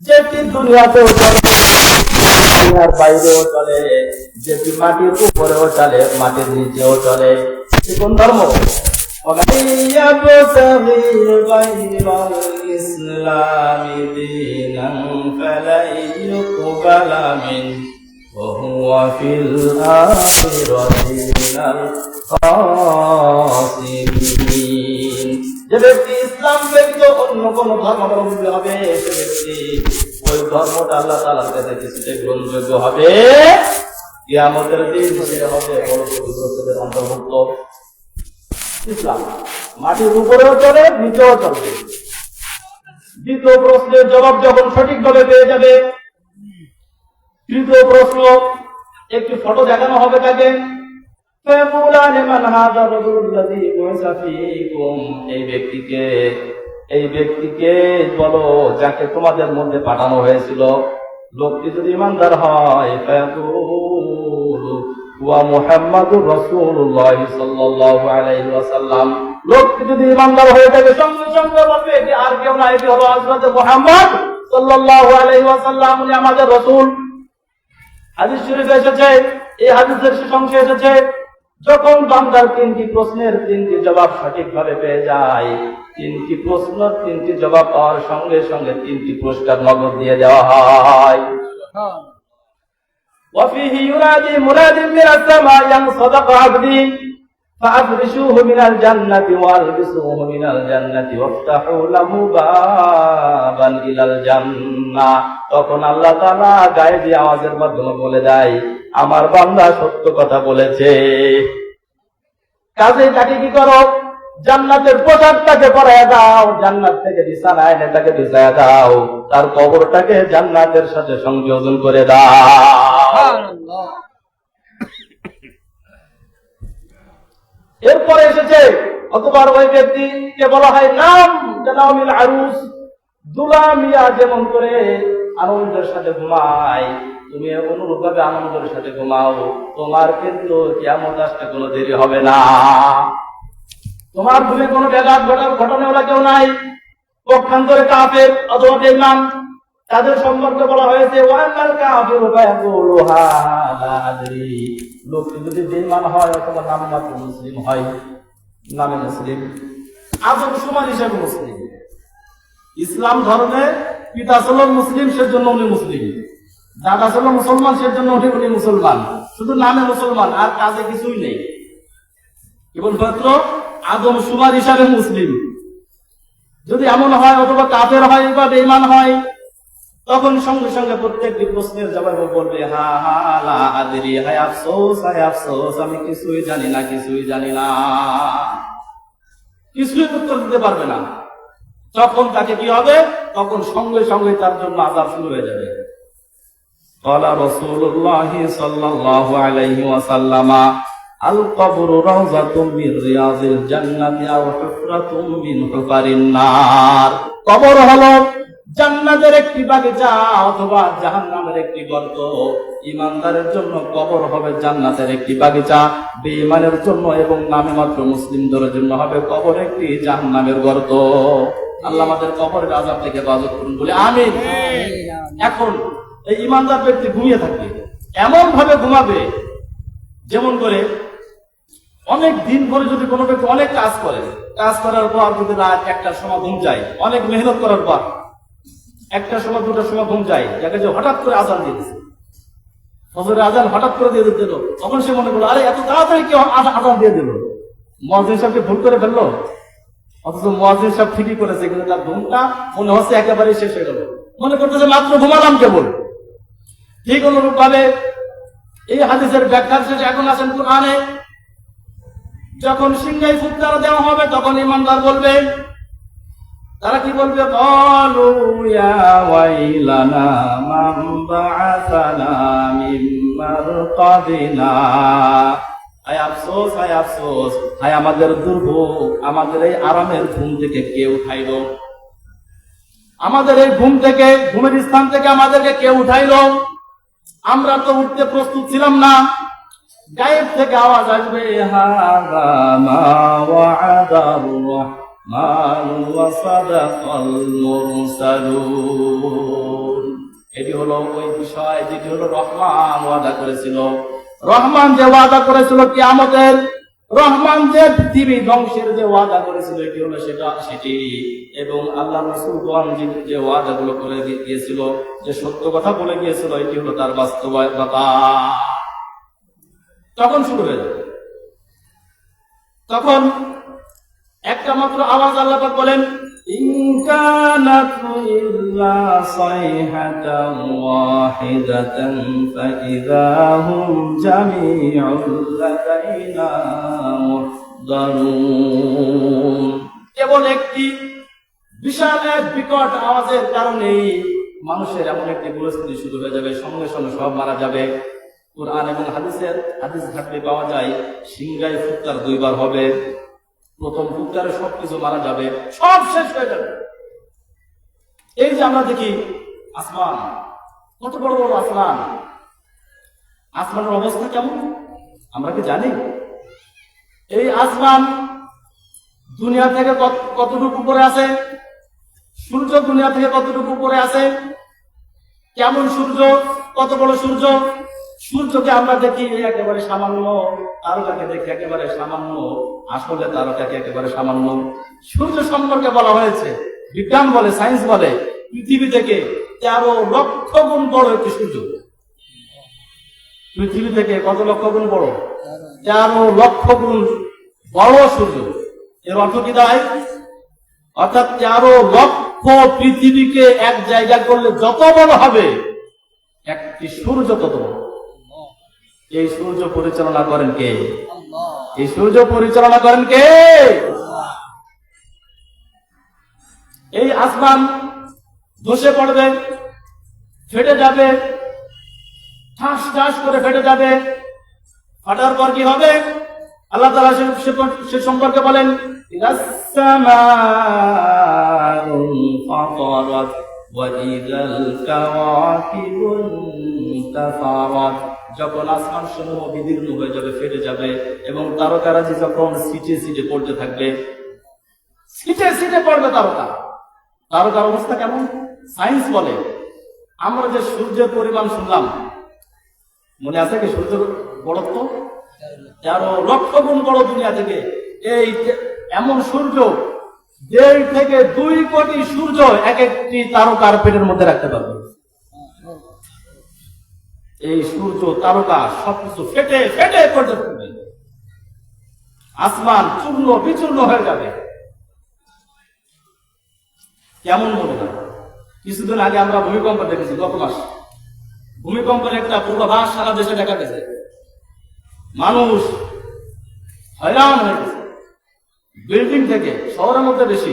যেটি দুনিয়াতেও চলে, দুনিয়ার বাইরেও চলে, যেটি মাটির উপরেও চলে, মাটির নিচেও চলে। কোন ধর্ম? ومن يبتغي غير الإسلام دينا فلن يقبل منه وهو في الآخرة من الخاسرين। যে ব্যক্তি ইসলাম ব্যতীত অন্য কোন ধর্মাবলম্বী হবে, সে ব্যক্তি ওই ধর্মটা আল্লাহ তাআলার কাছে কিছুতে গ্রহণযোগ্য হবে, কিয়ামতের দিন সে হবে বড় ক্ষতিগ্রস্তদের অন্তর্ভুক্ত। ইসলাম মাটির উপরেও চলে, নিচেও চলবে। দ্বিতীয় প্রশ্নের জবাব যখন সঠিকভাবে পেয়ে যাবে, তৃতীয় প্রশ্ন, একটি ফটো দেখানো হবে তাকে। এই ব্যক্তিকে বলো যাকে তোমাদের মধ্যে পাঠানো হয়েছিল। লোকটি যদি ইমানদার হয়, মুহাম্মাদুর রাসূলুল্লাহ সাল্লাল্লাহু আলাইহি ওয়াসাল্লাম, লোকটি যদি ইমানদার হয়ে থাকে সঙ্গে সঙ্গে বলবে এটি আর কেউ না, এটি হলো হযরত মুহাম্মদ সাল্লাল্লাহু আলাইহি ওয়াসাল্লাম, উনি আমাদের রাসূল। হাদিস শরীফে এসেছে, এই হাদিসের শেষাংশে এসেছে, যখন বান্দার তিনটি প্রশ্নের তিনটি জবাব সঠিকভাবে পেয়ে যায়, তিনটি প্রশ্ন তিনটি জবাব পাওয়ার সঙ্গে সঙ্গে তিনটি পুরস্কার নগদ দিয়ে দেওয়া হয়। وفيه ينادي مناد من السماء أن صدق عبدي فأفرشوه من الجنة وألبسوه من الجنة وافتحوا له بابا إلى الجنة। তখন আল্লাহ তাআলা গায়েবী আওয়াজের মাধ্যমে বলে দেয়, আমার বান্দা সত্য কথা বলেছে। কাজেই তাকে কি করো? জান্নাতের পোশাক তাকে পরায় দাও, জান্নাত থেকে বিছানা এনে তাকে বিছায়া দাও, তার কবরটাকে জান্নাতের সাথে সংযোজন করে দাও। এরপরে এসেছে অতবার ওই ব্যক্তিকে বলা হয় নাম জানামিল আরুস, দুলা মিয়া যেমন করে আনন্দের সাথে ঘুমায়, তুমি অনুরূপভাবে আনন্দের সাথে ঘুমাও, তোমার কিন্তু কিয়ামত আসতে কোনো দেরি হবে না। তোমার ঘুমে কোনো ব্যাঘাত ঘটনাওয়ালা কেউ নাই। পক্ষান্তরে কাফের অথবা বেঈমান, তাদের সম্পর্কে বলা হয়েছে ওয়াল কাফিরু ফায়াকুলু হাদা আদরি। লোকটি যদি বেঈমান হয় অথবা নামমাত্র মুসলিম হয়, নামে মুসলিম, আদম সমান হিসেবে মুসলিম, ইসলাম ধর্মে পিতা ছিল মুসলিম, সেজন্য উনি মুসলিম, দাদা ছিল মুসলমান, সেজন্য উনি মুসলমান, শুধু নামে মুসলমান আর কাজে কিছুই নেই, কেবলমাত্র আদম সুমার হিসাবে মুসলিম। যদি এমন হয় অথবা কাফের হয় বা বেঈমান হয়, তখন সঙ্গে সঙ্গে প্রত্যেকটি প্রশ্নের জবাবে বলবে হা হা লা আদরি, হায় আফসোস, হায় আফসোস, আমি কিছুই জানি না, কিছুই জানি না, কিছুই উত্তর দিতে পারবে না। তখন তাকে কি হবে? তখন সঙ্গে সঙ্গে তার জন্য আযাব শুরু হয়ে যাবে। ক্বালা রাসূলুল্লাহ সাল্লাল্লাহু আলাইহি ওয়াসাল্লাম, আল কবরু রাওযাতুম মির রিয়াজিল জান্নাতি আও হুফরাতুম মিন হুফারিন নার। কবর হলো জান্নাতের একটি বাগিচা অথবা জাহান্নামের একটি গর্ত। ঈমানদারের জন্য কবর হবে জান্নাতের একটি বাগিচা, বেঈমানের জন্য এবং নামে মাত্র মুসলিমদের জন্য হবে কবর একটি জাহান্নামের গর্ত। আল্লাহ আমাদের কবরের আযাব থেকে হেফাজত করুন বলে আমিন। এখন এই ঈমানদার ব্যক্তি ঘুমিয়ে থাকবে, এমন ভাবে ঘুমাবে যেমন করে অনেক দিন ধরে যদি কোনো ব্যক্তি অনেক কাজ করে, কাজ করার পর যদি রাত 1টার সময় ঘুম যায়, অনেক মেহনত করার পর 1টার সময় 2টার সময় ঘুম যায়, যাকে যে হঠাৎ করে আজান দিয়ে দিচ্ছে, ফজরের আজান হঠাৎ করে দিয়ে দিল, তখন সে মনে করলো আরে এত তাড়াতাড়ি কি আজান দিয়ে দিল, মুয়াজ্জিন সাহেবকে ভুল করে ফেললো, অথচ মুয়াজ্জিন সাহেব ঠিকই করেছে, কিন্তু তার ঘুমটা মনে হচ্ছে একেবারে শেষ হয়ে গেল, মনে করতেছে মাত্র ঘুমালাম কেবল। ঠিক অনুরূপ ভাবে এই হাদিসের ব্যাখ্যার শেষে এখন আছেন কুরআনে, যখন সিংহাই ফুৎকার দেওয়া হবে তখন ঈমানদার বলবে, তারা কি বলবে? ক্বালু ইয়া ওয়াইলানা মান বা'আসানা মিন মারকাদিনা, হায় আফসোস, হায় আফসোস, হায় আমাদের দুর্ভোগ, আমাদের এই আরামের ঘুম থেকে কে উঠাইলো, আমাদের এই ঘুম থেকে, ঘুমের স্থান থেকে আমাদেরকে কে উঠাইলো, আমরা তো উঠতে প্রস্তুত ছিলাম না। গায়েব থেকে আওয়াজ আসবে, হাযা মা ওয়া'আদার الرحمن وصدق المرسلون। এটি হলো ওই বিষয় যেটি হলো রহমান ওয়াদা করেছিল। রহমান যে ওয়াদা করেছিল কিয়ামতের, রহমান যে পৃথিবী ধ্বংসের যে ওয়াদা করেছিল, এটি হলো সেটি। এবং আল্লাহ রাসূলগণ যে ওয়াদাগুলো করে গিয়েছিল, যে সত্য কথা বলে গিয়েছিল, এটি হলো তার বাস্তবতা। তখন শুরু হয়ে যাবে। তখন একটা মাত্র আওয়াজ আল্লাহ পাক বলেন, ইন কানাত ইল্লা সাইহাতান ওয়াহিদাতান ফাইযা হুম জামিউল লাদাইনা মুহদারুন। কেবল একটি বিশাল এক বিকট আওয়াজের কারণেই মানুষের এমন একটি পরিস্থিতি শুরু হয়ে যাবে, সঙ্গে সঙ্গে সব মারা যাবে। কুরআন এবং হাদিস ঘাটলে পাওয়া যায়, সিংহায় ফুৎকার 2 বার হবে। প্রথম ফুৎকারে সবকিছু মারা যাবে, সব শেষ হয়ে যাবে। এই যে আমরা দেখি আসমান, কত বড় বড় আসমান, আসমানের অবস্থা কেমন আমরা কি জানি? এই আসমান দুনিয়া থেকে কতটুকু উপরে আছে? সূর্য দুনিয়া থেকে কতটুকু উপরে আছে? কেমন সূর্য, কত বড় সূর্য? সূর্যকে আমরা দেখি একেবারে সামান্য, তারকাকে দেখি একেবারে সামান্য, আসলে তারকাকে একেবারে সামান্য। সূর্য সম্পর্কে বলা হয়েছে, বিজ্ঞান বলে, সায়েন্স বলে, পৃথিবী থেকে 13 লক্ষ গুণ বড় একটি সূর্য। পৃথিবী থেকে কত লক্ষ গুণ বড়? 13 লক্ষ গুণ বড় সূর্য। এর অর্থ কি দাঁড়ায়? অর্থাৎ 13 লক্ষ পৃথিবীকে এক জায়গা করলে যত বড় হবে, একটি সূর্য তত বড়। এই সূর্য পরিচালনা করেন কে? এই সূর্য পরিচালনা করেন কে? এই আসমান ধসে পড়বে, ফেটে যাবে, ঠাস ঠাস করে ফেটে যাবে। ফাটার পর কি হবে? আল্লাহ তাআলা সে সম্পর্কে বলেন, ইদাস সামাউ ফাতারাত ওয়া ইদাল কাওয়াকিবুন তাফারাত। যখন আসমান সমূহ বিদীর্ণ হয়ে যাবে, ফেটে যাবে, এবং তারকারাজি যখন সিটে সিটে পড়তে থাকবে, সিটে সিটে পড়বে তারকার অবস্থা কেমন? সায়েন্স বলে, আমরা যে সূর্যের পরিমাণ শুনলাম, মনে আছে কি সূর্যের বড়ত্ব? 13 লক্ষ গুণ বড় দুনিয়া থেকে। এই এমন সূর্য 1.5 থেকে 2 কোটি সূর্য এক একটি তারকার পেটের মধ্যে রাখতে পারবে। এই সূর্য, তারকা সবকিছু ফেটে ফেটে পড়তে থাকবে, আসমান চূর্ণ বিচূর্ণ হয়ে যাবে। কেমন মনে হয়? কিছুদিন আগে আমরা ভূমিকম্প দেখেছি, গত মাস ভূমিকম্পের একটা পূর্বাভাস সারা দেশে দেখা গেছে। মানুষ হয়রান হয়ে গেছে। বিল্ডিং থেকে, শহরের মধ্যে বেশি,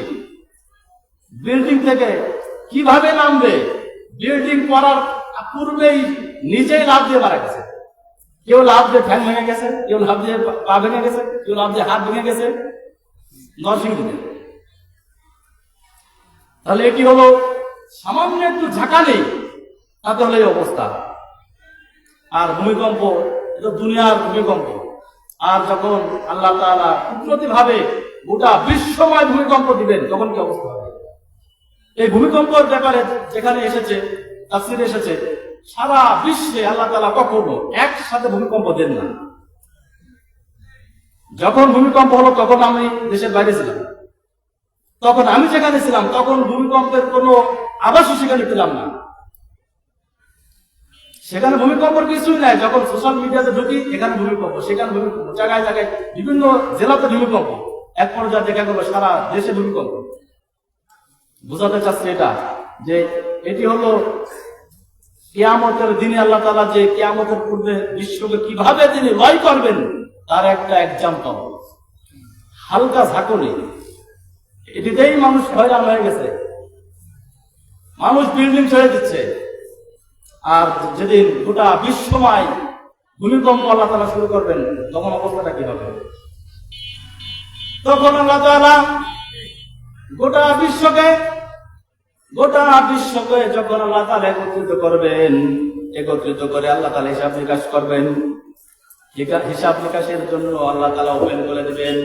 বিল্ডিং থেকে কিভাবে নামবে? বিল্ডিং পড়ার পূর্বেই নিজেই লাফ দিয়ে মারা গেছে। কেউ লাফ দিয়ে ঠ্যাং ভেঙে গেছে, কেউ লাফ দিয়ে পা ভেঙে গেছে, কেউ লাফ দিয়ে হাত ভেঙে গেছে। নরসিংদীতে। তাহলে এটি হলো সামান্য একটু ঝাঁকা নেই, তাতে হলো এই অবস্থা। আর ভূমিকম্প, এটা দুনিয়ার ভূমিকম্প। আর যখন আল্লাহ তাআলা কুদরতি ভাবে গোটা বিশ্বময় ভূমিকম্প দিবেন, তখন কি অবস্থা হবে? এই ভূমিকম্পের ব্যাপারে যেখানে এসেছে, তাফসীরে এসেছে, সারা বিশ্বে আল্লাহ তাআলা কখনো একসাথে ভূমিকম্প দেন না। যখন ভূমিকম্প হলো, তখন আমি দেশের বাইরে ছিলাম, তখন আমি যেখানে ছিলাম, তখন ভূমিকম্পের কোনো আভাসও সেখানে পেলাম না। সেখানে ভূমিকম্পের কিছুই নাই। যখন সোশ্যাল মিডিয়াতে ঢুকি, এখানে ভূমিকম্প, সেখানে ভূমিকম্প, জায়গায় জায়গায় বিভিন্ন জেলাতে ভূমিকম্প, এক পর্যায়ে দেখা গেল সারা দেশে ভূমিকম্প। বোঝাতে চাচ্ছে এটা, যে এটি হলো কিয়ামতের দিনে আল্লাহ তাআলা যে কিয়ামতের পূর্বে বিশ্বকে কিভাবে তিনি লয় করবেন, তার একটা এক্সাম্পল, হালকা ঝাঁকুনি। এটিতেই মানুষ হয়রান হয়ে গেছে, মানুষ বিল্ডিং ছেড়ে দিচ্ছে। আর যেদিন গোটা বিশ্বময় ভূমিকম্প আল্লাহ তাআলা শুরু করবেন, তখন অবস্থাটা কি হবে? তখন আল্লাহ তাআলা গোটা বিশ্বকে যখন আল্লাহ তাআলা একত্রিত করবেন, একত্রিত করে আল্লাহ তাআলা হিসাব নিকাশ করবেন। হিসাব নিকাশের জন্য আল্লাহ তাআলা ওপেন করে দেবেন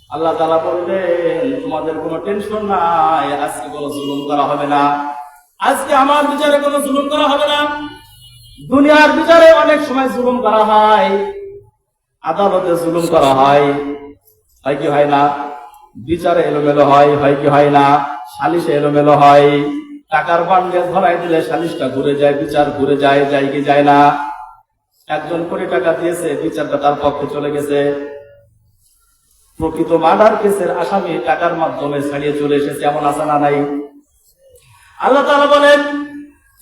আল্লাহ তাআলা বলবেন তোমাদের কোনো টেনশন নাই, আজকে কোনো জুলুম করা হবে না, আজকে আমার বিচারে কোনো জুলুম করা হবে না। দুনিয়ার বিচারে অনেক সময় জুলুম করা হয়, আদালতে জুলুম করা হয় কি হয় না? বিচারে এলোমেলো হয় কি হয় না? সালিশে এলোমেলো হয়। টাকার বান্ডে ধরাই দিলে সালিশটা ঘুরে যায়, বিচার ঘুরে যায় কি যায় না? একজন কোটি টাকা দিয়েছে, বিচারটা তার পক্ষে চলে গেছে। প্রকৃত মার্ডার কেসের আসামি টাকার মাধ্যমে ছাড়িয়ে চলে এসেছে, এমন আছে না নাই? আল্লাহ তাআলা বলেন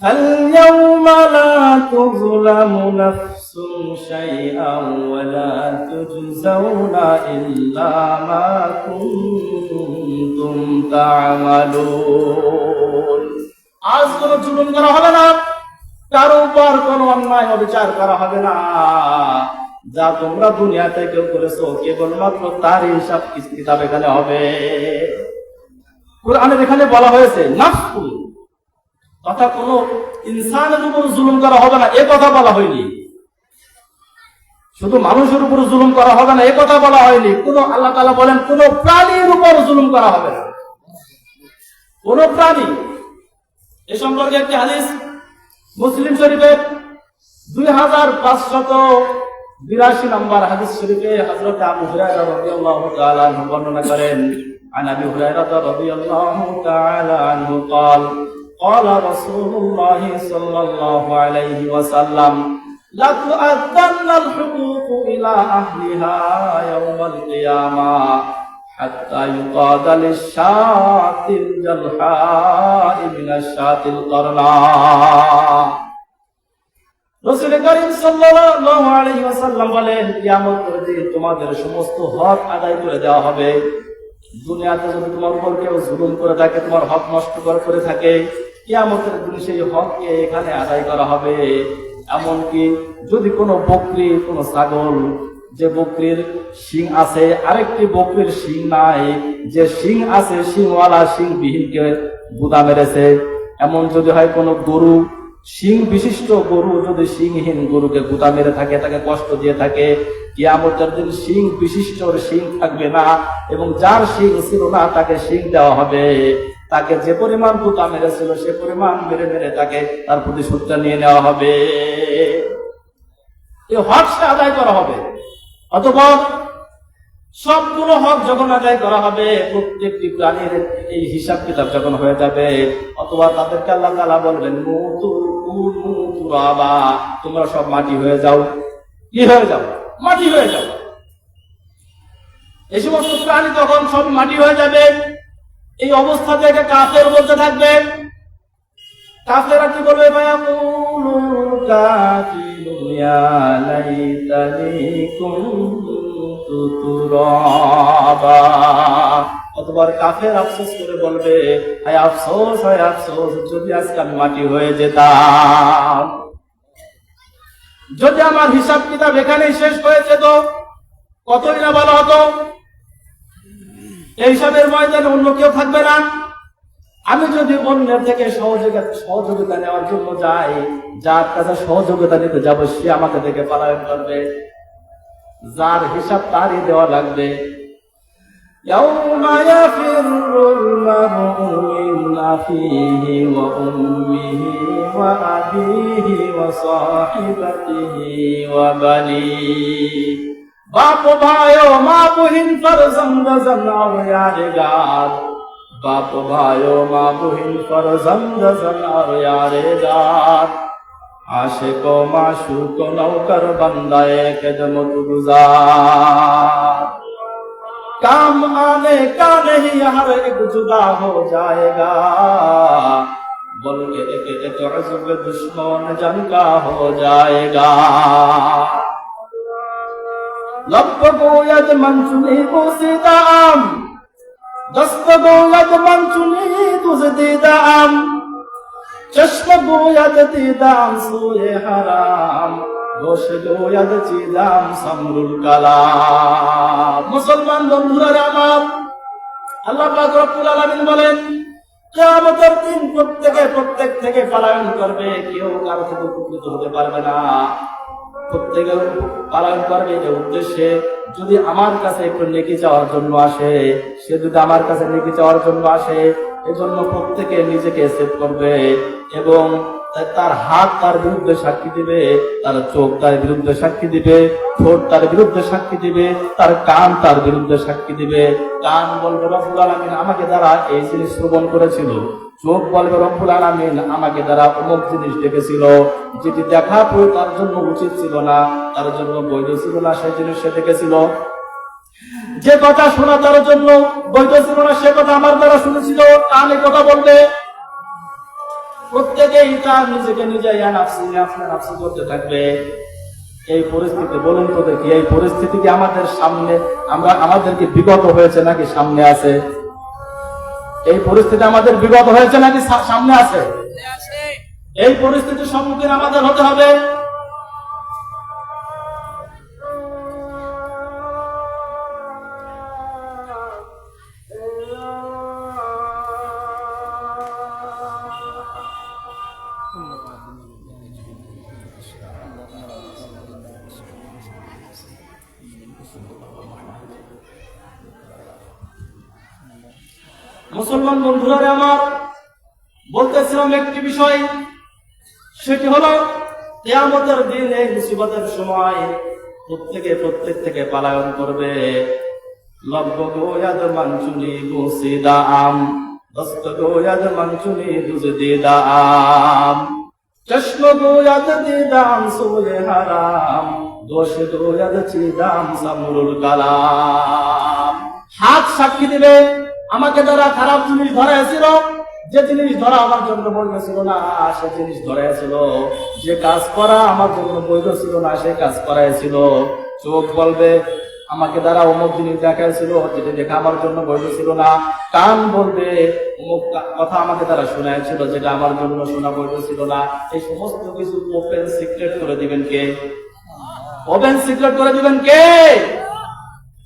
فَالْيَوْمَ لَا تُظْلَمُ نَفْسٌ شَيْئًا وَلَا تُجْزَوْنَ إِلَّا مَا كُنتُمْ تَعْمَلُونَ। আজ কোনো জুলুম করা হবে না, কারো উপর কোনো অন্যায় অবিচার করা হবে না। যা তোমরা দুনিয়াতে কেউ করেছো কেবলমাত্র তার হিসাব কিতাব এখানে হবে। কুরআনের এখানে বলা হয়েছে নাফসুল, তথা কোন ইনসানের উপর জুলুম করা হবে না এ কথা বলা হয়নি। শুধু মানুষের উপর জুলুম করা হবে না এ কথা বলা হয়নি। কোন আল্লাহ তাআলা বলেন কোন প্রাণীর উপর জুলুম করা হবে না, কোন প্রাণী। এ সম্পর্কে একটি হাদিস মুসলিম শরীফের 2582 নম্বর হাদিস শরীফে হযরত আবু হুরায়রা রাদিয়াল্লাহু তাআলা আনহু বর্ণনা করেন। عن أبي هريرة رضي الله تعالى عنه قال قال رسول الله صلى الله عليه وسلم لتؤدن الحقوق إلى أهلها يوم القيامة حتى يقاد للشاة الجلحاء من الشاة القرناء। রাসূল করিম সাল্লাল্লাহু আলাইহি ওয়াসাল্লাম বলেন কিয়ামতের দিন তোমাদের সমস্ত হক আদায় করে দেওয়া হবে। দুনিয়াতে যদি তোমার উপর কেউ জুলুম করে থাকে, তোমার হক নষ্ট করে থাকে, কিয়ামতের দিন সেই হককে এখানে আদায় করা হবে। এমনকি যদি কোনো বকরি, কোনো ছাগল, যে বকরির শিং আছে আরেকটি বকরির শিং নাই, যে শিং আছে শিংওয়ালা শিং বিহীনকে গুদা মেরেছে, এমন যদি হয় কোনো গরু, শিং বিশিষ্ট গরু যদি শিংহীন গরুকে গুদা মেরে থাকে, তাকে কষ্ট দিয়ে থাকে, কিয়ামতের দিন শিং বিশিষ্টর শিং থাকবে না এবং যার শিং ছিল না তাকে শিং দেওয়া হবে। তাকে যে পরিমাণ গুদা মেরেছিল সে পরিমাণ মেরে মেরে তাকে তার প্রতিশোধটা নিয়ে নেওয়া হবে। এই হক সে আদায় করা হবে। অথবা সবগুলো হক যখন আদায় করা হবে, প্রত্যেকটি প্রাণীর এই হিসাব কিতাব যখন হয়ে যাবে, অথবা তাদেরকে আল্লাহ তাআলা বলবেন তোমরা সব মাটি হয়ে যাও। কি হয়ে যাও? মাটি হয়ে যাও। এই সমস্ত প্রাণী তখন সব মাটি হয়ে যাবে। এই অবস্থা থেকে কাফের বলতে থাকবে। কাফেররা কি বলবে? অতবার কাফের আফসোস করে বলবে হায় আফসোস, হায় আফসোস, যদি আজকে আমি মাটি হয়ে যেতাম, যদি আমার হিসাব কিতাব এখানেই শেষ হয়ে যেত, কতই না ভালো হতো। এই হিসাবের ময়দানে অন্য কেউ থাকবে না। আমি যদি অন্যের থেকে সহযোগিতা নেওয়ার জন্য যাই, যার কাছে সহযোগিতা নিতে যাব সে আমাকে দেখে পলায়ন করবে, যার হিসাব তারই দেওয়া লাগবে। يوم يفر المرء من أخيه وأمه وأبيه وصاحبته وبنيه। बाप भाइयों माँ बहिन फर्जंद जनाव यारेगार, बाप भाइयों माँ बहिन फर्जंद जनाव यारेगार, आशिको माशूको नौकर बंदाए खिदमत गुजार। काम आने का नहीं हर एक जुदा हो जाएगा, बल्कि एक अज़ब दुश्मन जन का हो जाएगा। लब गोयद मंचुनी बुज़िदाम, दस्त गोयद मंचुनी दुज़दिदाम, चश्म गोयद दीदाम सोए हराम, गोश गोयद चिदाम समरुल कलाम। मुसलमान बंधुरा আমার, আল্লাহ পাক রব্বুল আলামিন বলেন কিয়ামতের দিন প্রত্যেক থেকে পলায়ন করবে, কেউ কারো থেকে উপকৃত হতে পারবে না। প্রত্যেকে পালায়ন করবে এই উদ্দেশ্যে, যদি আমার কাছে একটু নেকি চাওয়ার জন্য আসে, সে যদি আমার কাছে নেকি চাওয়ার জন্য আসে, এজন্য প্রত্যেকে নিজেকে সেভ করবে এবং তার হাত তার বিরুদ্ধে সাক্ষী দিবে, তার চোখ তার বিরুদ্ধে সাক্ষী দিবে, ঠোঁট তার বিরুদ্ধে সাক্ষী দিবে, তার কান তার বিরুদ্ধে সাক্ষী দিবে। কান বলবে রব্বুল আলামিন আমাকে দ্বারা এই জিনিস শ্রবণ করেছিল, চোখ বলবে রব্বুল আলামিন আমাকে দ্বারা অমুক জিনিস দেখেছিল, যেটি দেখা তার জন্য উচিত ছিল না, তার জন্য বৈধ ছিল না, সেই জিনিস সে দেখেছিল। যে কথা শোনা তার জন্য বৈধ ছিল না, সে কথা আমার দ্বারা শুনেছিল, কানে কথা বলবে। প্রত্যেকেই তার নিজেকে নিজে নাফসি করতে থাকবে। এই পরিস্থিতি বলুন তো দেখি, এই পরিস্থিতি কি আমাদের সামনে, আমাদেরকে বিগত হয়েছে নাকি সামনে আছে? এই পরিস্থিতি আমাদের বিগত হয়েছে নাকি সামনে আছে? এই পরিস্থিতির সম্মুখীন আমাদের হতে হবে। মুসলমান বন্ধুরা আমার, বলতেছিলাম একটি বিষয়, সেটি হলো কিয়ামতের দিন এই মুসিবতের সময় প্রত্যেক থেকে পালায়ন করবে। লব্ব গোয়াদ মানচুনি গোসিদা আম, দস্ত গোয়াদ মানচুনি দুজদিদা আম, চশম গোয়াদ দিদাম সোয়ে হারাম, দোষ গোয়াদ চিদাম সামরুল কালাম। হাত সাক্ষী দিবে আমাকে দ্বারা খারাপ জিনিস ধরাইছিল, যে জিনিস ধরা আমার জন্য বৈধ ছিল না সে জিনিস ধরাইছিল, যে কাজ করা আমার জন্য বৈধ ছিল না সে কাজ করাইছিল। চোখ বলবে আমাকে দ্বারা অমুক জিনিস দেখাইছিল, যেটা দেখা আমার জন্য বৈধ ছিল না। কান বলবে অমুক কথা আমাকে দ্বারা শোনাইছিল, যেটা আমার জন্য শোনা বৈধ ছিল না। এই সমস্ত কিছু ওপেন সিক্রেট করে দিবেন কে? ওপেন সিক্রেট করে দিবেন কে?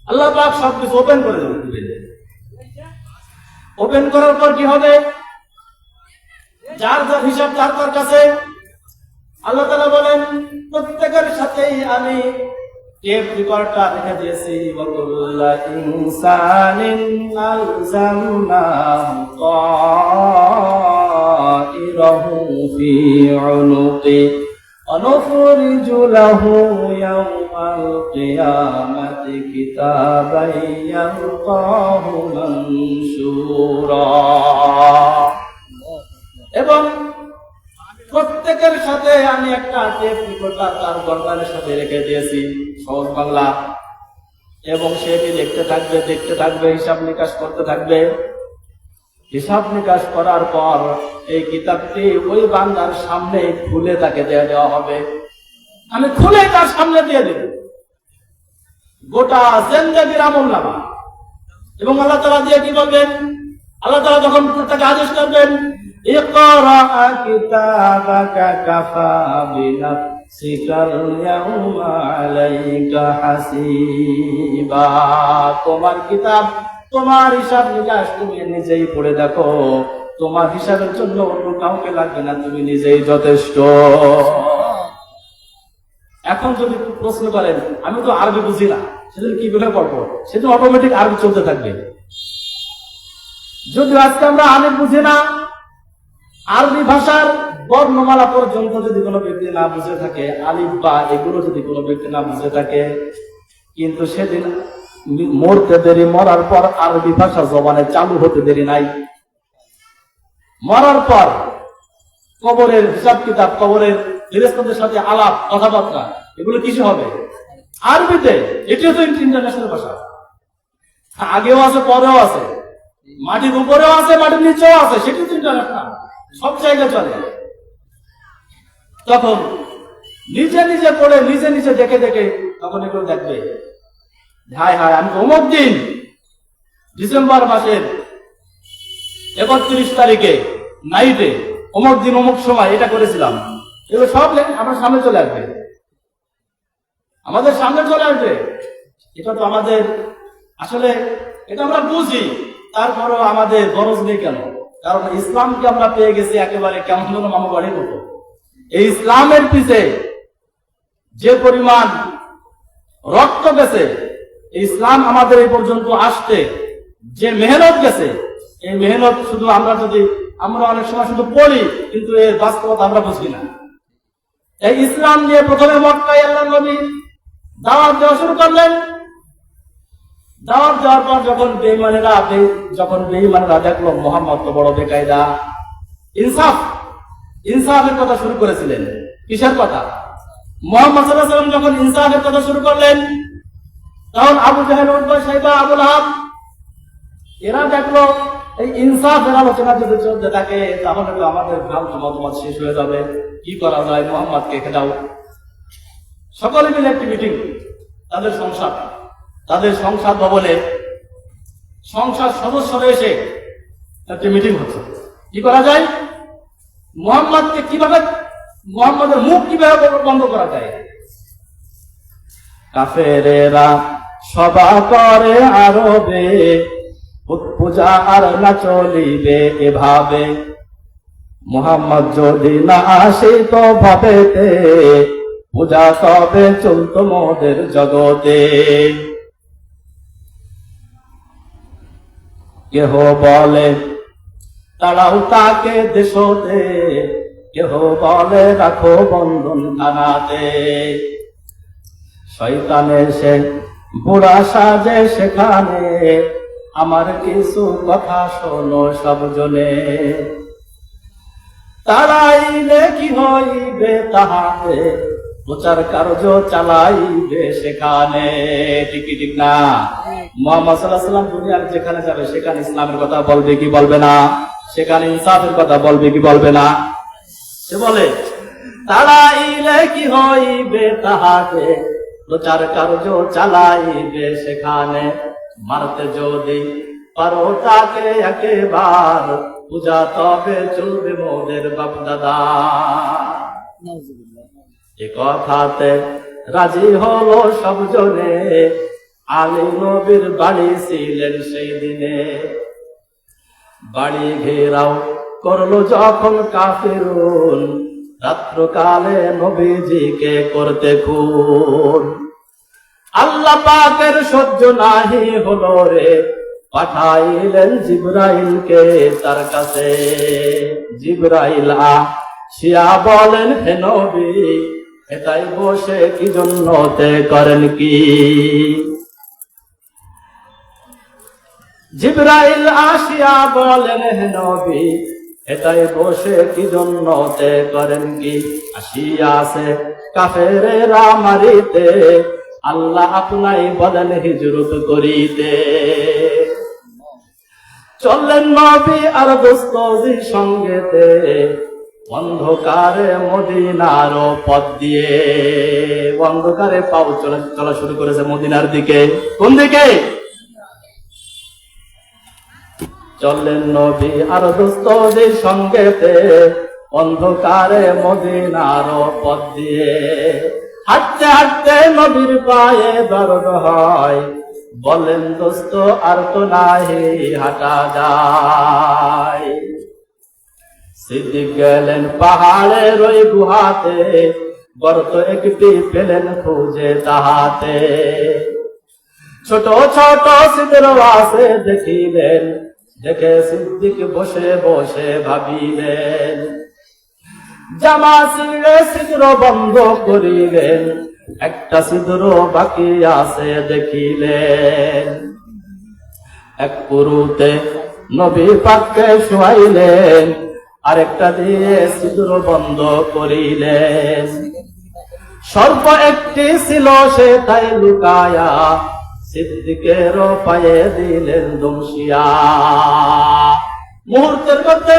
আল্লাহ পাক সবকিছু ওপেন করে দিবেন। ওপেন করার পর কি হবে? যার যার হিসাব যার তার কাছে। আল্লাহ তাআলা বলেন প্রত্যেকের সাথেই আমি টেপ রেকর্ডার রেখে দিয়েছি। ওয়াকুল্লা ইনসানিন আলজামনাহু তাইরাহু ফি উনুকি ونخرج له يوم القيامة كتابا يلقاه منشورا। এবং প্রত্যেকের সাথে আমি একটা টেপ রেকর্ডার তার গর্দানের সাথে রেখে দিয়েছি, সহজ বাংলা। এবং সেটি দেখতে থাকবে, হিসাব নিকাশ করতে থাকবে। হিসাব নিকাশ করার পর এই কিতাবটি ওই বান্দার সামনে খুলে তাকে দেওয়া হবে। আমি খুলে তার সামনে দিয়ে দেব গোটা জিন্দেগির আমলনামা। এবং আল্লাহ তাআলা দিয়ে কি বলবেন? আল্লাহ তাআলা যখন তাকে আদেশ করবেন ইকরা কিতাবাকা কাফা বিনাফসিকাল ইয়াউমা আলাইকা হাসিবা। তোমার কিতাব, তোমার হিসাব নিকাশ তুমি নিজেই পড়ে দেখো, তোমার হিসাবের জন্য অন্য কাউকে লাগবে না, তুমি নিজেই যথেষ্ট। এখন যদি প্রশ্ন করেন আমি তো আরবি বুঝি না, সেদিন কি করে পড়বো? সেদিন অটোমেটিক আরবি চলতে থাকবে। যদি আজকে আমরা আরবি বুঝি না, আরবি ভাষার বর্ণমালা পর্যন্ত যদি কোনো ব্যক্তি না বুঝে থাকে, আলিফ বা এগুলো যদি কোনো ব্যক্তি না বুঝে থাকে, কিন্তু সেদিন মরতে দেরি, মরার পর আরবি ভাষা জবানে চালু হতে দেরি নাই। মরার পর কবরের হিসাব কিতাব, কবরের ফেরেশতাদের সাথে আলাপ কথাবার্তা, এগুলো কিছু হবে আরবিতে। এটিও তো ইন্টারন্যাশনাল ভাষা, আগেও আছে পরেও আছে, মাটির উপরেও আছে মাটির নিচেও আছে, সেটি তো ইন্টারন্যাশনাল, সব জায়গায় চলে। তখন নিজে নিজে পড়ে নিজে নিজে দেখে তখন এগুলো দেখবে, হায় হায় আমি অমুক দিন ডিসেম্বর মাসের 31 তারিখে নাইটে অমুক দিন অমুক সময় এটা করেছিলাম। এগুলো সব আমার সামনে চলে আসবে, আমাদের সামনে চলে আসবে। এটা তো আমাদের আসলে এটা আমরা বুঝি, তারপরও আমাদের গরজ নেই কেন? কারণ ইসলামকে আমরা পেয়ে গেছি একেবারে কেমন যেন মামা বাড়ির মতো। এই ইসলামের পিছে যে পরিমাণ রক্ত গেছে ইসলাম আমাদের এই পর্যন্ত আসতে, যে মেহনত গেছে, এই মেহনত শুধু আমরা অনেক সময় শুধু পড়ি, কিন্তু এর বাস্তবতা আমরা বুঝি না। এই ইসলাম নিয়ে প্রথমে মক্কায় আল্লাহর নবী দাওয়াত দেওয়া শুরু করলেন। দাওয়াত দেওয়ার পর যখন বেঈমানেরা দেখলো মুহাম্মদ তো বড় বেকায়দা, ইনসাফের কথা শুরু করেছিলেন। কিসের কথা? মুহাম্মদ সাল্লাল্লাহু আলাইহি ওয়াসাল্লাম যখন ইনসাফের কথা শুরু করলেন, তখন আবু জাহেল, উতবা, শাইবা, আবুল আহাব এরা দেখলো এই ইনসাফের আলোচনা যদি চলতে থাকে তাহলে তো আমাদের ভ্রান্ত মতবাদ শেষ হয়ে যাবে। কি করা যায়? মুহাম্মদকে খেদাও। সকলে মিলে একটি মিটিং, তাদের সংসদ ভবনে সংসদ সদস্যরা এসে একটি মিটিং হচ্ছে। কি করা যায়? মুহাম্মদের মুখ কিভাবে বন্ধ করা যায়? কাফেরেরা সভা করে আরবে, পূজা আর না চলিবে এভাবে। মুহাম্মদ যদি না আসিত ভাবেতে, পূজা তবে চলত মোদের জগতে। কেহ বলে তাড়াও তাকে দেশতে, কেহ বলে রাখো বন্ধন থানাতে। শয়তান এসে বুড়া সাজে সেখানে, আমার কিছু কথা শোনো সব জনে। তারাইলে কি হইবে তাহাতে, প্রচার কার্য চালাইবে সেখানে। ঠিক না? মুহাম্মদ সাল্লাল্লাহু আলাইহি ওয়াসাল্লাম দুনিয়ার যেখানে যাবে সেখানে ইসলামের কথা বলবে কি বলবে না? সেখানে ইনসাফের কথা বলবে কি বলবে না? সে বলে তারাইলে কি হইবে তাহাতে, প্রচার কার্য চালাইবে সেখানে। মারতে যদি পারো তাকে একেবার, পূজা তবে চলবে মোদের বাপ দাদা। এ কথাতে রাজি হলো সব জনে, আলী নবীর বাড়ি ছিলেন সেই দিনে। বাড়ি ঘেরাও করলো যখন কাফিরুন, রাত্রকালে নবীজিকে করতে খুন। আল্লাহ পাকের সহ্য নাহি হলো রে, পাঠাইলেন জিবরাইলকে তার কাছে। জিবরাইল আসিয়া বলেন, হে নবী, এটাই বসে কি জন্যতে করেন কি? জিবরাইল আসিয়া বলেন, হে নবী, এটাই বসে কি জন্যতে করেন কি? আসিয়াছে কাফেরেরা মারিতে, আল্লাহ আপনাই বলেন হিজরত করিতে। চললেন নবী আর দোস্তদের সঙ্গেতে, অন্ধকারে মদিনার পথ দিয়ে। অন্ধকারে পাও চলা শুরু করেছে মদিনার দিকে। কোন দিকে? চললেন নবী আর দোস্তদের সঙ্গেতে, অন্ধকারে মদিনার পথ দিয়ে। হাঁটতে হাঁটতে নবীর পায়ে দরদ হয়, বলেন দোস্ত আর তো নাহি হাঁটা যায়। সিদ্দিক গেলেন পাহাড়ের ওই গুহাতে, গর্ত একটি পেলেন খুঁজে তাহাতে। ছোট ছোট ছিদ্র আছে দেখিলেন, দেখে সিদ্দিক বসে বসে ভাবিলেন। জামা ছিঁড়ে ছিদ্র বন্ধ করিলেন, একটা ছিদ্র বাকি আছে দেখিলেন। এক পুরুতে নবী পাককে শুয়াইলেন, আরেকটা দিয়ে ছিদ্র বন্ধ করিলেন। সর্প একটি ছিল সে তাই লুকায়া, সিদ্দিকের পায়ে দিলেন দমশিয়া। মুহূর্তের মধ্যে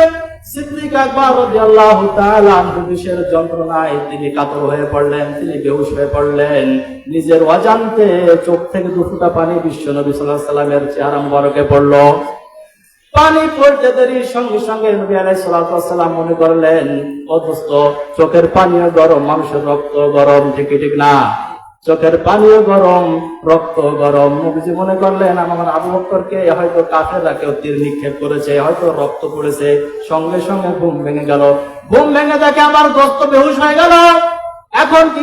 সিদ্দিক আকবর রাদিয়াল্লাহু তাআলা আনহু বিষের যন্ত্রণায় তিনি কাতর হয়ে পড়লেন, তিনি বেহুশ হয়ে পড়লেন। নিজের অজান্তে চোখ থেকে দুফোঁটা পানি বিশ্বনবী সাল্লাল্লাহু আলাইহি সাল্লামের চেহারা মুবারকে পড়ল। পানি পড়তে দেরির সঙ্গে সঙ্গে নবী আলাইহিস সালাতু ওয়াস সালাম মনে করলেন, অথচ চোখের পানিও গরম, মানুষের রক্ত গরম। ঠিক না? চোখের পানিও গরম, রক্ত গরম। নবীজি মনে করলেন, আমার আবু বকরকে হয়তো কাফেররা কেউ তীর নিক্ষেপ করেছে, হয়তো রক্ত পড়েছে। সঙ্গে সঙ্গে ঘুম ভেঙে গেল। ঘুম ভেঙে দেখে আমার দোস্ত বেহুশ হয়ে গেল। এখন কি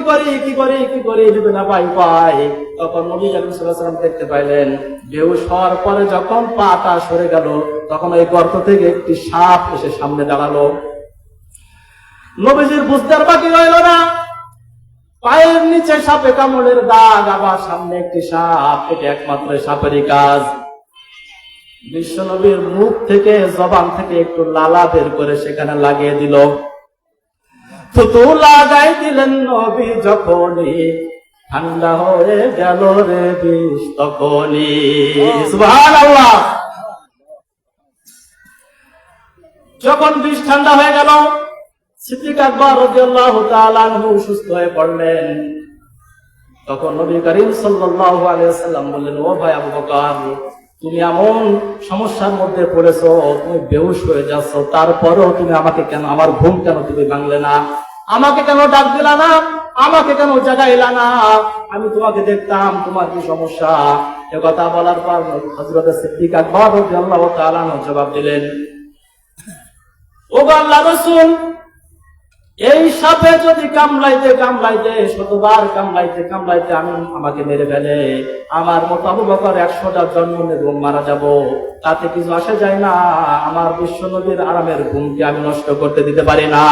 করি যদি না পাই। তখন নবী করিম সাল্লাল্লাহু আলাইহি ওয়াসাল্লাম দেখতে পাইলেন বেহুশ হওয়ার পরে যখন পাটা সরে গেল, তখন ওই গর্ত থেকে একটি সাপ এসে সামনে দাঁড়ালো। নবীজির বুঝতে আর বাকি রইল না, পায়ের নিচে সাপে কামড়ের দাগ, আবার সামনে একটি সাপ। এটা একমাত্র সাপেরই কাজ। বিশ্ব নবীর মুখ থেকে, জবান থেকে একটু লালা বের করে সেখানে লাগিয়ে দিল। থুতু লাগাই দিলেন নবী যখনই, ঠান্ডা হয়ে গেল রে বিষ তখনই। সুবহানাল্লাহ। যখন বিষ ঠান্ডা হয়ে গেল, সিদ্দিক আকবর রাদিয়াল্লাহু তাআলা আনহু সুস্থ হয়ে পড়লেন। তখন নবী করিম সাল্লাল্লাহু আলাইহি ওয়াসাল্লাম বললেন, ও ভাই আবু বকর, তুমি এমন সমস্যার মধ্যে পড়েছো, তুমি বেহুশ হয়ে যাচ্ছ, তারপরেও তুমি আমাকে কেন, আমার ঘুম কেন তুমি ভাঙলে না? আমাকে কেন ডাক দিলা না? আমাকে কেন জাগাইলা না? আমি তোমাকে দেখতাম, তোমার কি সমস্যা? এ কথা বলার পর হযরত সিদ্দিক আকবর রাদিয়াল্লাহু তাআলা জবাব দিলেন, ও আল্লাহর রাসূল, এই সাপে যদি কামড়াইতে শতবার কামড়াইতে আমাকে মেরে ফেলে, আমার মতো আবু বকর 100টা জন্ম নেব, মারা যাব, তাতে কিছু আসে যায় না। আমার বিশ্ব নবীর আরামের ঘুমকে আমি নষ্ট করতে দিতে পারি না।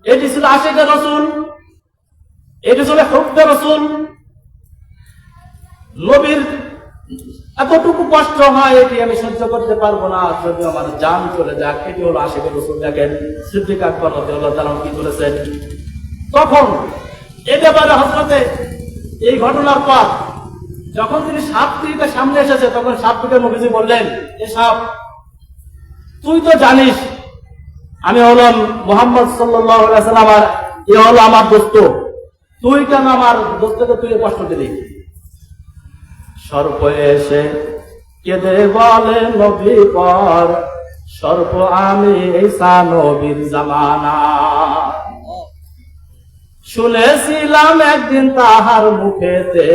এটি ছিল আশিকের রাসূল, এটি ছিল হুব্বে রাসূল। নবীর এতটুকু কষ্ট হয়, এটি আমি সহ্য করতে পারবো না, যদি আমার জান চলে যাক। এটি হলো আশিকের রাসূল। দেখেন সিদ্দিক আকবর রাদিয়াল্লাহু তাআলা কি করেছেন। তখন এ ব্যাপারে হযরতে এই ঘটনার পর যখন তিনি সাপটিকে সামনে এসেছে, তখন সাপটিকে নবীজি বললেন, এ সাপ, তুই তো জানিস আমি হলাম মুহাম্মদ সাল্লাল্লাহু আলাইহি ওয়াসাল্লাম, আর এ হলো আমার দোস্ত, তুই কেন আমার দোস্তকে তুই কষ্ট দিলি? সর্প এসে কেঁদে বলে নবী পর, সর্প আমি ঈসা নবীর জামানা, শুনেছিলাম একদিন তাহার মুখেতে,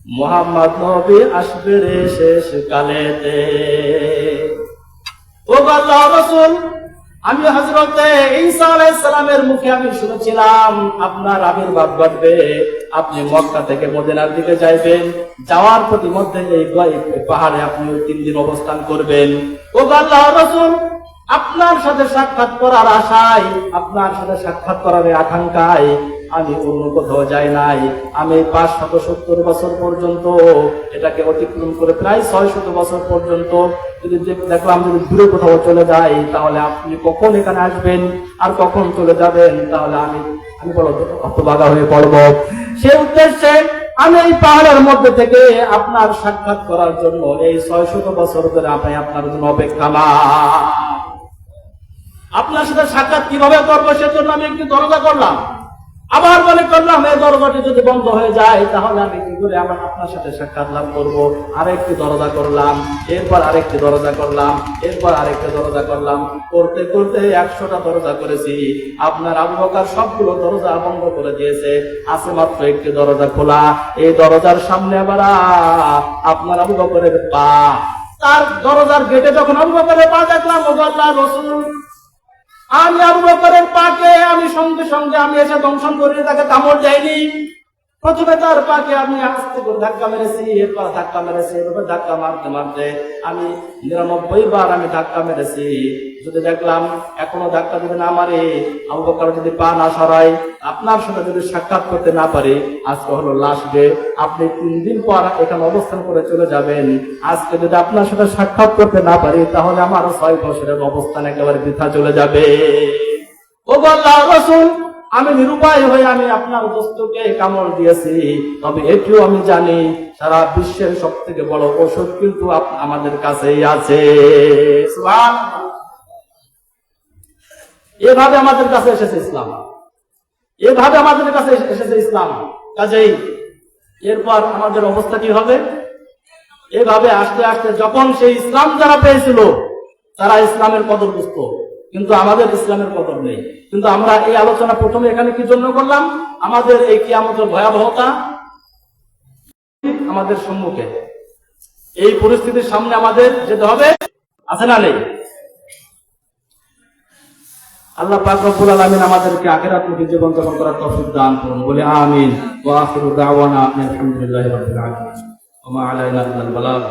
মুহাম্মদ নবী আসবে রে শেষ কালেতে। ও আল্লাহর রাসূল, আমি হযরতে ঈসা আলাইহিস সালামের মুখে আমি শুনেছিলাম আপনার আবির্ভাব ঘটবে, আপনি মক্কা থেকে মদিনার দিকে যাইবেন, যাওয়ার প্রতিমধ্যে এই পাহাড়ে আপনি 3 দিন অবস্থান করবেন। ও আল্লাহর রাসূল, আপনার সাথে সাক্ষাৎ করার আশায়, আপনার সাথে সাক্ষাৎ করার আকাঙ্ক্ষায় আমি অন্য কোথাও যাই নাই। আমি 570 বছর পর্যন্ত এটাকে অতিক্রম করে প্রায় 600 বছর পর্যন্ত যদি দেখলাম যদি দূরে কোথাও চলে যাই, তাহলে আপনি কখন এখানে আসবেন আর কখন চলে যাবেন, তাহলে আমি বড় হতভাগা হয়ে পড়ব। সেই উদ্দেশ্যে আমি এই পাহাড়ের মধ্যে থেকে আপনার সাক্ষাৎ করার জন্য এই 600 বছর ধরে আমি আপনার জন্য অপেক্ষামান। আপনার সাথে সাক্ষাৎ কিভাবে করবো সেজন্য আমি একটি দরজা করলাম, আবার মনে করলাম এই দরজাটি যদি বন্ধ হয়ে যায় তাহলে আমি কি করে আমার আপনার সাথে সাক্ষাৎ লাভ করবো। আরেকটি দরজা করলাম, এরপর আরেকটি দরজা করলাম, এরপর আরেকটি দরজা করলাম, করতে করতে 100টা দরজা করেছি। আপনার আবু বকর সবগুলো দরজা বন্ধ করে দিয়েছে, আছে মাত্র একটি দরজা খোলা। এই দরজার সামনে আবার আপনার আবু বকরের পা। তার দরজার গেটে যখন আবু বকরের পা দেখলাম, ও আল্লাহর রাসূল, আমি আবু বকরের পাকে আমি সঙ্গে সঙ্গে আমি এসে দংশন করে তাকে কামড় দেয়নি। প্রথমে তার পাকে আমি আস্তে করে ধাক্কা মেরেছি, এরপর ধাক্কা মেরেছি, এরপর ধাক্কা মারতে মারতে আমি 99 বার আমি ধাক্কা মেরেছি। যদি দেখলাম এখনো ধাক্কা যদি না মারে, আবু বকর যদি পা না সরাই, আপনার সাথে যদি সাক্ষাৎ করতে না পারি, আজকে হলো লাস্ট ডে, আপনি 3 দিন পর এখানে অবস্থান করে চলে যাবেন। আজকে যদি আপনার সাথে সাক্ষাৎ করতে না পারি, তাহলে আমার 6 বছরের অবস্থান একেবারে বৃথা চলে যাবে। ও আল্লাহর রাসূল, আমি নিরুপায় হয়ে আমি আপনার দোস্তকে কামড় দিয়েছি, তবে এটিও আমি জানি সারা বিশ্বের সবথেকে বড় ঔষধ কিন্তু আমাদের কাছেই আছে। সুবহানাল্লাহ। এভাবে আমাদের কাছে এসেছে ইসলাম, এভাবে আমাদের কাছে এসেছে ইসলাম। কাজেই এরপর আমাদের অবস্থা কি হবে? এভাবে আস্তে আস্তে যখন সেই ইসলাম যারা পেয়েছিল তারা ইসলামের কদর বুঝতো, কিন্তু আমাদের ইসলামের কদর নেই। কিন্তু আমরা এই আলোচনা প্রথমে এখানে কি জন্য করলাম? আমাদের এই কিয়ামতের ভয়াবহতা আমাদের সম্মুখে, এই পরিস্থিতির সামনে আমাদের যেতে হবে, আছে না নেই? আল্লাহ পাক রব্বুল আলামিন আমাদেরকে আখিরাতমুখী জীবন যাপন করার তৌফিক দান করুন, বলে আমিন। ওয়া আখিরু দাওয়ানা আলহামদুলিল্লাহি রাব্বিল আলামিন। ওয়া মা আলাইনা ইল্লাল বালাগ।